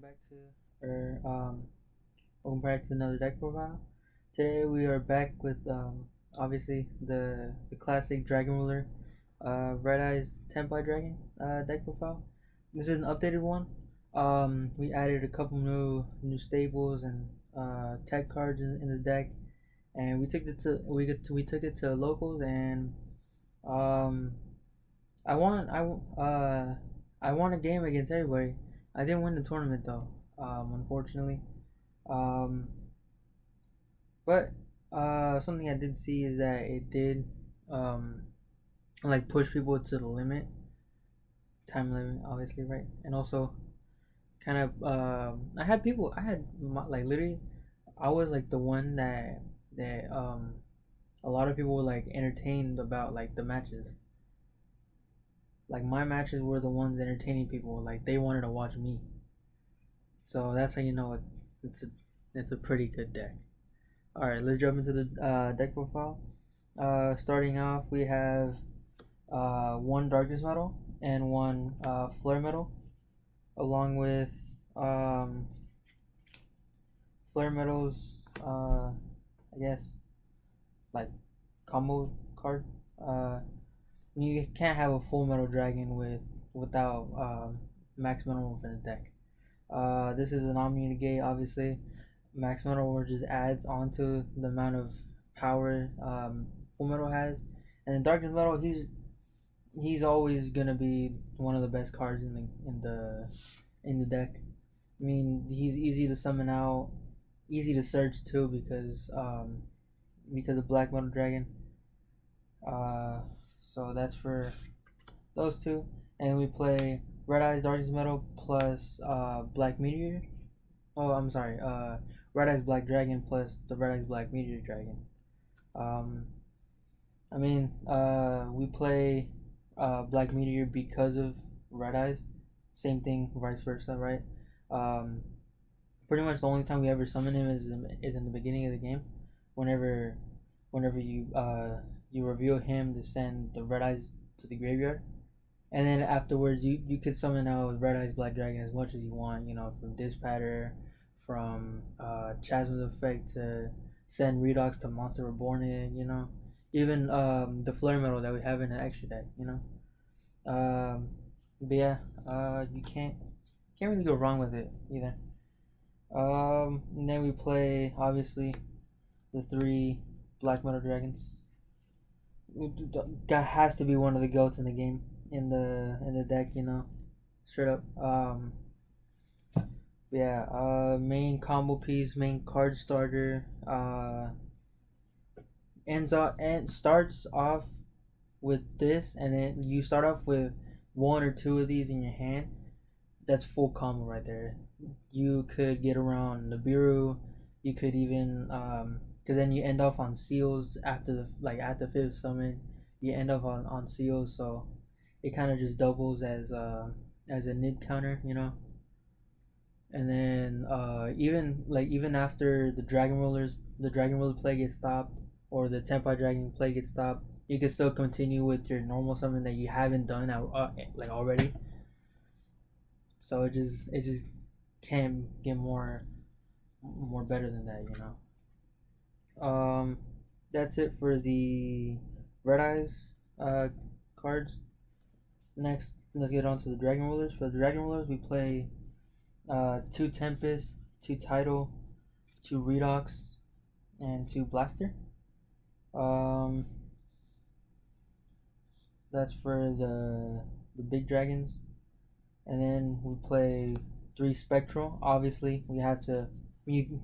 back to or welcome back to another deck profile. Today we are back with obviously the classic Dragon Ruler, Red Eyes Tenpai Dragon deck profile. This is an updated one. We added a couple new stables and tech cards in the deck, and we took it to locals, and um I won I won a game against everybody. I didn't win the tournament though, unfortunately. Um, but something I did see is that it did um, like push people to the limit, time limit, obviously, right? And also kind of I had like literally I was like the one that a lot of people were like entertained about like the matches. Like my matches were the ones entertaining people. Like they wanted to watch me. So that's how you know it's a it's a pretty good deck. All right, let's jump into the deck profile. Starting off, we have one Darkness Metal and one Flare Metal, along with um, Flare Metal's, I guess, like combo card. Uh, you can't have a full Metal Dragon without Max Metal within the deck. This is an Omni Negate, obviously. Max Metal War just adds onto the amount of power Full Metal has, and in Darkness Metal, he's always gonna be one of the best cards in the deck. I mean, he's easy to summon out, easy to search too because of Black Metal Dragon. Uh, so that's for those two, and we play Red Eyes Darkness Metal plus Black Meteor. Oh, I'm sorry. Red Eyes Black Dragon plus the Red Eyes Black Meteor Dragon. Um, we play Black Meteor because of Red Eyes. Same thing, vice versa, right? Um, Pretty much the only time we ever summon him is in the beginning of the game, whenever whenever you reveal him to send the Red Eyes to the graveyard, and then afterwards you could summon out Red Eyes Black Dragon as much as you want. You know, from Dispatter, from Chasm's Effect to send Redox to Monster Reborn in. You know, even the Flare Metal that we have in the extra deck. You know, but yeah, you can't really go wrong with it either. And then we play obviously the three Black Metal Dragons. That has to be one of the goats in the game in the deck. You know, straight up. Yeah. Main combo piece, main card starter. And starts off with this, and then you start off with one or two of these in your hand. That's full combo right there. You could get around Nibiru. You could even because then you end off on seals after at the fifth summon. You end up on seals, so it kind of just doubles as a nib counter, you know. And then even after the Dragon Ruler play gets stopped, or the Tenpai Dragon play gets stopped, you can still continue with your normal summon that you haven't done like already. So it just can't get more better than that, you know. That's it for the Red Eyes cards. Next, let's get on to the Dragon Rulers. For the Dragon Rulers, we play two Tempest, two Tidal, two Redox, and two Blaster. Um, that's for the big dragons. And then we play three Spectral. Obviously, we had to. You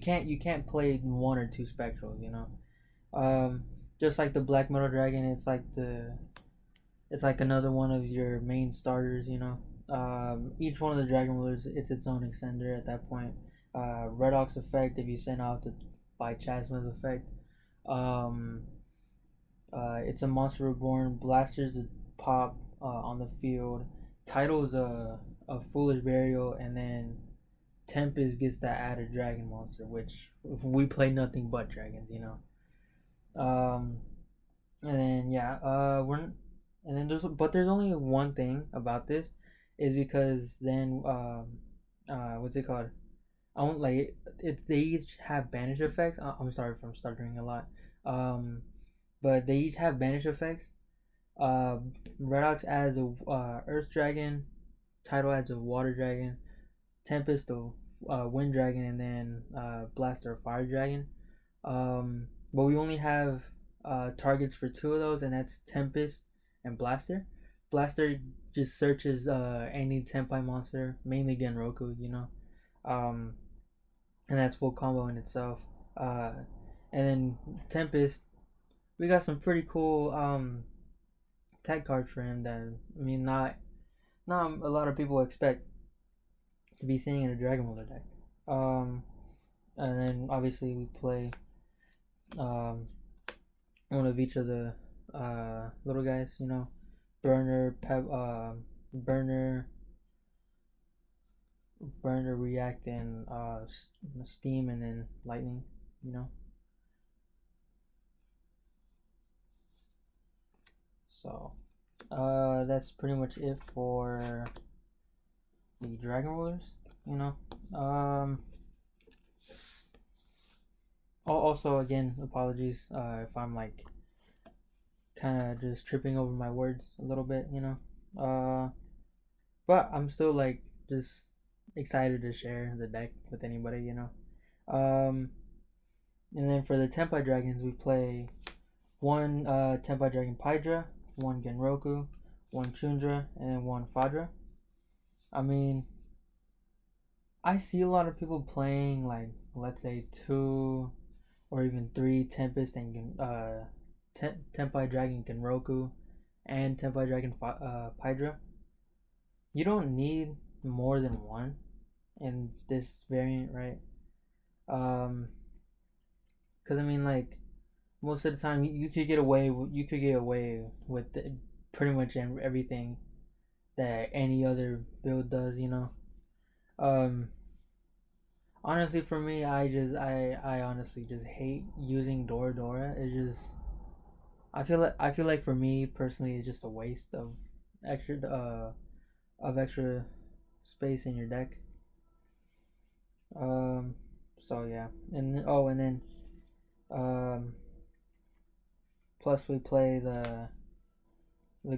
can't play one or two Spectrals. You know, just like the Black Metal Dragon, it's like another one of your main starters. You know, each one of the Dragon Rulers, it's its own extender at that point. Redox effect if you send out the by Chasma's effect. Um, it's a Monster Reborn. Blasters that pop on the field. Title's a Foolish Burial, and then Tempest gets that added Dragon Monster, which we play nothing but dragons, you know. Um, and then yeah, there's only one thing about this, is because then what's it called? I don't like it. They each have banish effects. I'm sorry if I'm stuttering a lot. Um, but they each have banish effects. Uh, Redox adds a Earth Dragon, Tidal adds a Water Dragon, Tempest a Wind Dragon, and then Blaster a Fire Dragon. But we only have targets for two of those, and that's Tempest and Blaster. Blaster just searches any Tenpai monster, mainly Genroku, um, and that's full combo in itself. Uh, and then Tempest, we got some pretty cool tech cards for him that not a lot of people expect to be seeing in a Dragon Ball deck. Um, and then obviously we play um, one of each of the little guys, burner, burner, burner, react, and steam, and then lightning. You know, so that's pretty much it for the Dragon Rulers. You know, um, also again, apologies if I'm like kind of just tripping over my words a little bit. But I'm still like just excited to share the deck with anybody. Um, and then for the Tenpai Dragons, we play one Tenpai Dragon Pydra, one Genroku, one Chundra, and then one Fadra. I mean, I see a lot of people playing like, let's say, two or even three Tempest and Tenpai Dragon Genroku and Tenpai Dragon Pydra. You don't need more than one in this variant, right? Because I mean, like most of the time, you could get away. You could get away with pretty much everything that any other build does. Um, Honestly, for me, I honestly just hate using Dora Dora. It just I feel like for me personally, it's just a waste extra extra space in your deck. Um, so yeah, and then um, plus we play the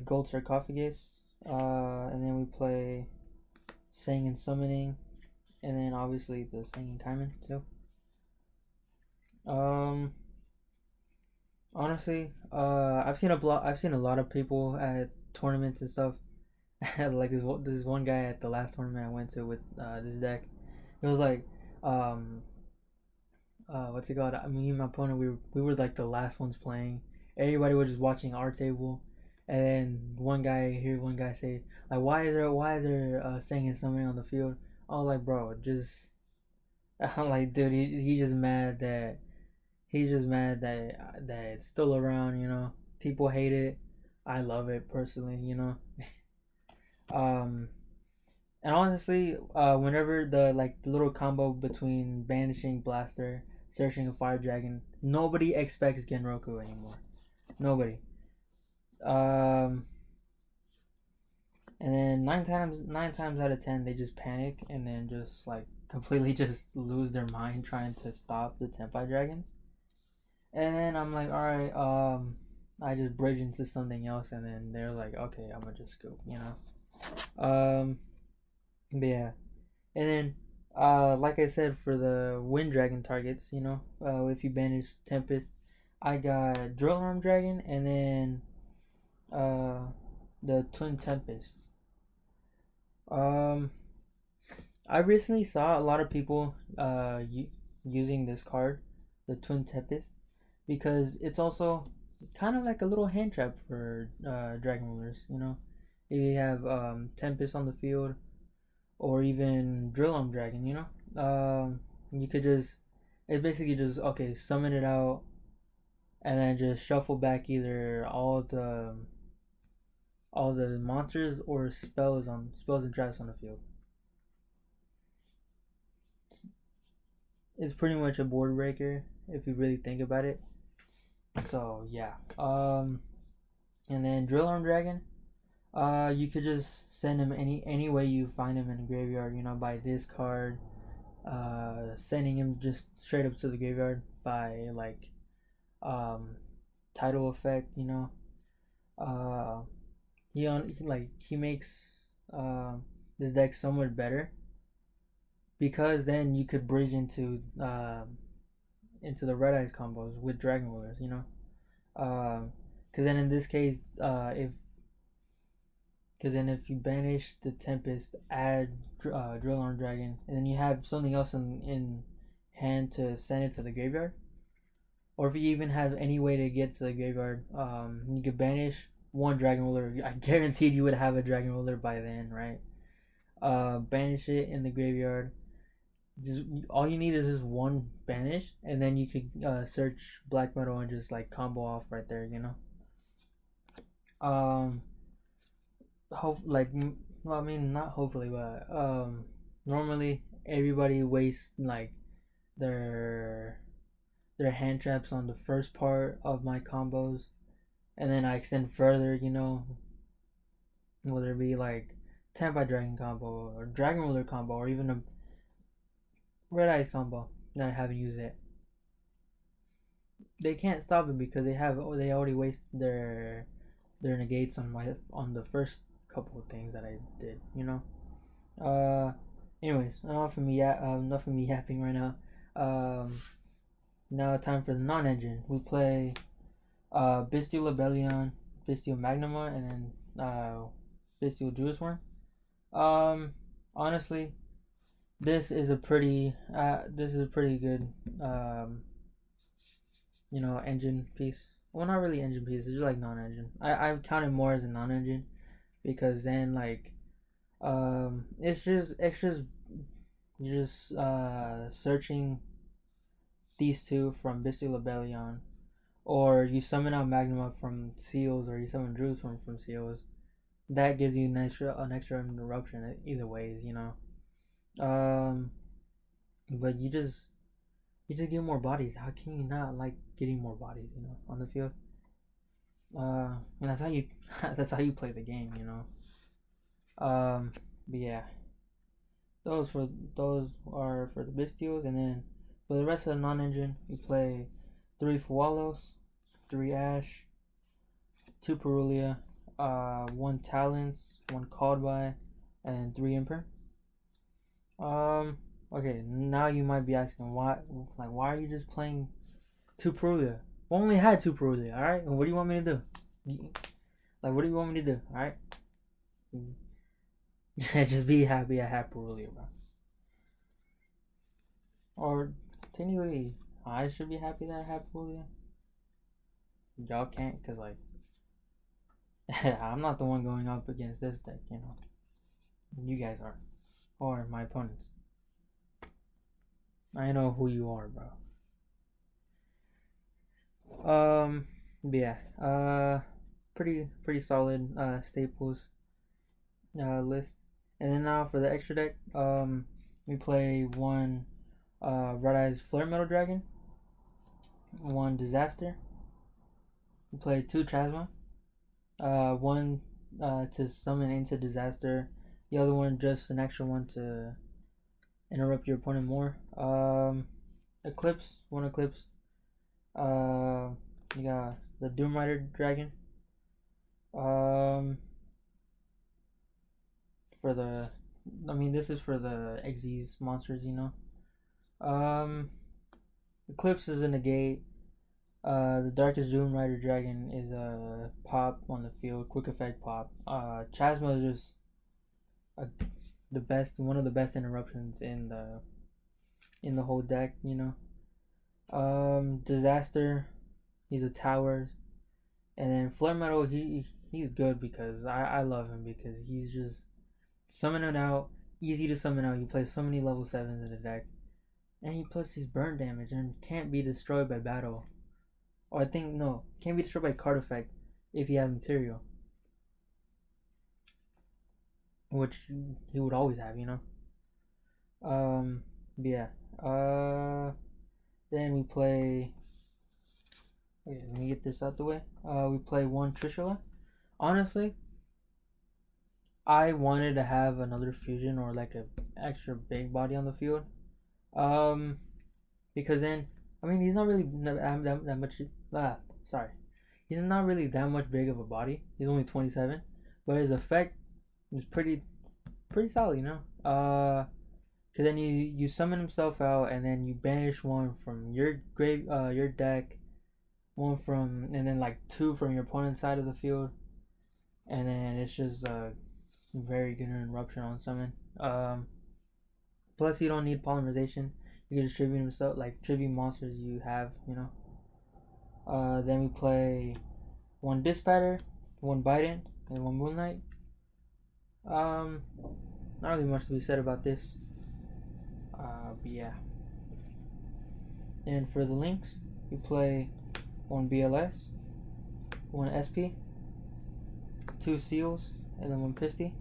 Gold Sarcophagus, and then we play Singing Summoning, and then obviously the Singing Kaiman too. Um, Honestly, I've seen a lot of people at tournaments and stuff. Like this one guy at the last tournament I went to with this deck. It was like, um, what's it called? I mean, me and my opponent, we were like the last ones playing. Everybody was just watching our table, and then one guy say like, why is there singing somebody on the field? I was like, bro, just I'm like, dude, he's just mad that it's still around. People hate it. I love it personally. Um, And honestly, whenever the little combo between banishing Blaster, searching a Fire Dragon, nobody expects Genroku anymore. Nobody. Um, and then nine times out of 10, they just panic and then just like completely just lose their mind trying to stop the Tenpai Dragons. And then I'm like, all right, I just bridge into something else, and then they're like, okay, I'm gonna just scoop. Um, but yeah. And then, like I said, for the Wind Dragon targets, if you banish Tempest, I got Drill Arm Dragon, and then uh, the Twin Tempests. Um, I recently saw a lot of people using this card, the Twin Tempest, because it's also kind of like a little hand trap for Dragon Rulers. If you have Tempest on the field, or even Drill Arm Dragon, you could just it's basically just okay, summon it out and then just shuffle back either all the monsters or spells and traps on the field. It's pretty much a board breaker if you really think about it. So yeah. And then Drill Arm Dragon. You could just send him any way you find him in the graveyard. By discard, sending him just straight up to the graveyard by like um, title effect. Uh, he makes uh, this deck so much better because then you could bridge into the red eyes combos with dragon rulers. Because then in this case, if you banish the Tempest, add Drill Arm Dragon, and then you have something else in hand to send it to the graveyard, or if you even have any way to get to the graveyard, you could banish one Dragon Ruler. I guaranteed you would have a Dragon Ruler by then, right? Banish it in the graveyard. Just all you need is just one banish, and then you could search black metal and just like combo off right there. Um, hope like well, I mean not hopefully, but normally everybody wastes like their hand traps on the first part of my combos, and then I extend further. Whether it be like Tenpai Dragon combo or Dragon Ruler combo or even a Red Eyes combo that I haven't used it. They can't stop it because they already wasted their negates on the first couple of things that I did. Uh, anyways, enough of me yapping right now. Now time for the non-engine. We play Bestial Lebellion, Bestial Magnuma, and then Bestial Judas Worm. Honestly, this is a pretty good engine piece. Well, not really engine piece. It's just like non-engine. I count it more as a non-engine because then like it's just searching these two from Bestial Lebellion, or you summon out Magnum from Seals, or you summon Jerusalem from Seals. That gives you an extra interruption either ways, But you just get more bodies. How can you not like getting more bodies, on the field? And that's how you that's how you play the game, But yeah, those are for the Bestials, and then for the rest of the non-engine, we play 3 Fualos, 3 Ash, 2 Perulia, 1 Talons, 1 Called By, and 3 Imper. Okay, now you might be asking why are you just playing 2 Perulia? We only had 2 Perulia, alright? What do you want me to do? What do you want me to do, alright? Just be happy I have Perulia, bro. Or, technically, I should be happy that I have Perulia. Y'all can't, because, I'm not the one going up against this deck, You guys are. Or my opponents. I know who you are, bro. But yeah. Pretty solid staples list. And then now for the extra deck, we play 1 Red Eyes Flare Metal Dragon, 1 Disaster. We play 2 Chasma, 1 to summon into Disaster, the other one just an extra one to interrupt your opponent more. Eclipse, 1 Eclipse. You got the Doom Rider Dragon. This is for the Xyz monsters, Eclipse is a negate. The Darkest Doom Rider Dragon is a pop on the field, quick effect pop. Chasma is just one of the best interruptions in the whole deck, Disaster, he's a towers, and then Flare Metal, he's good because I love him because he's just summoning out, easy to summon out. You play so many level 7s in the deck, and he plus his burn damage and can't be destroyed by battle. Or I think no, can't be destroyed by card effect if he has material, which he would always have, But yeah. Then we play. Okay, let me get this out the way. We play 1 Trishula. Honestly, I wanted to have another fusion or like a extra big body on the field. Um, because then I mean he's not really that much. Sorry, he's not really that much big of a body. He's only 27, but his effect is pretty solid, you know. Cause then you summon himself out and then you banish one from your deck, one from and then like two from your opponent's side of the field, and then it's just a very good interruption on summon. Plus you don't need polymerization. You can just tribute himself like tribute monsters you have, you know. Then we play one Dispatter, one Biden, and one Moonlight. Um, Not really much to be said about this. But yeah. And for the links, you play one BLS, one SP, two Seals, and then one Pisty.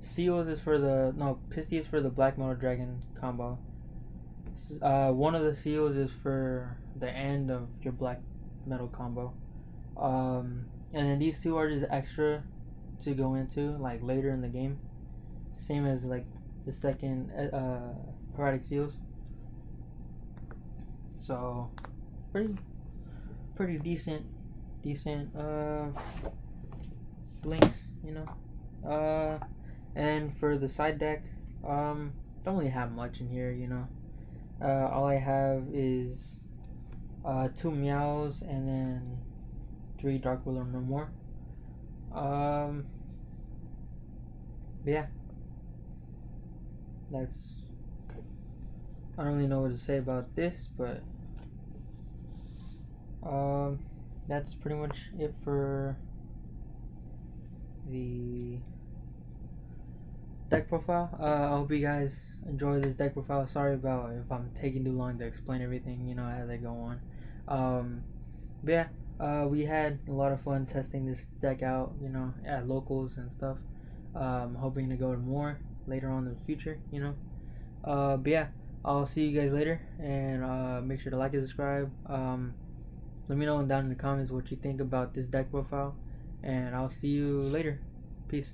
Seals is for the Pisty is for the Black Metal Dragon combo. One of the Seals is for the end of your Black Metal combo. And then these two are just extra to go into like later in the game. Same as like the second Herodic Seals. So pretty decent links, you know. And for the side deck, don't really have much in here, you know. All I have is two Meows and then three Dark Will or no more. Yeah, that's I don't really know what to say about this, but that's pretty much it for the deck profile. I hope you guys enjoy this deck profile. Sorry about if I'm taking too long to explain everything, you know, as I go on. But yeah, we had a lot of fun testing this deck out, you know, at locals and stuff. Hoping to go to more later on in the future, you know. But yeah, I'll see you guys later, and make sure to like and subscribe. Let me know down in the comments what you think about this deck profile, and I'll see you later. Peace.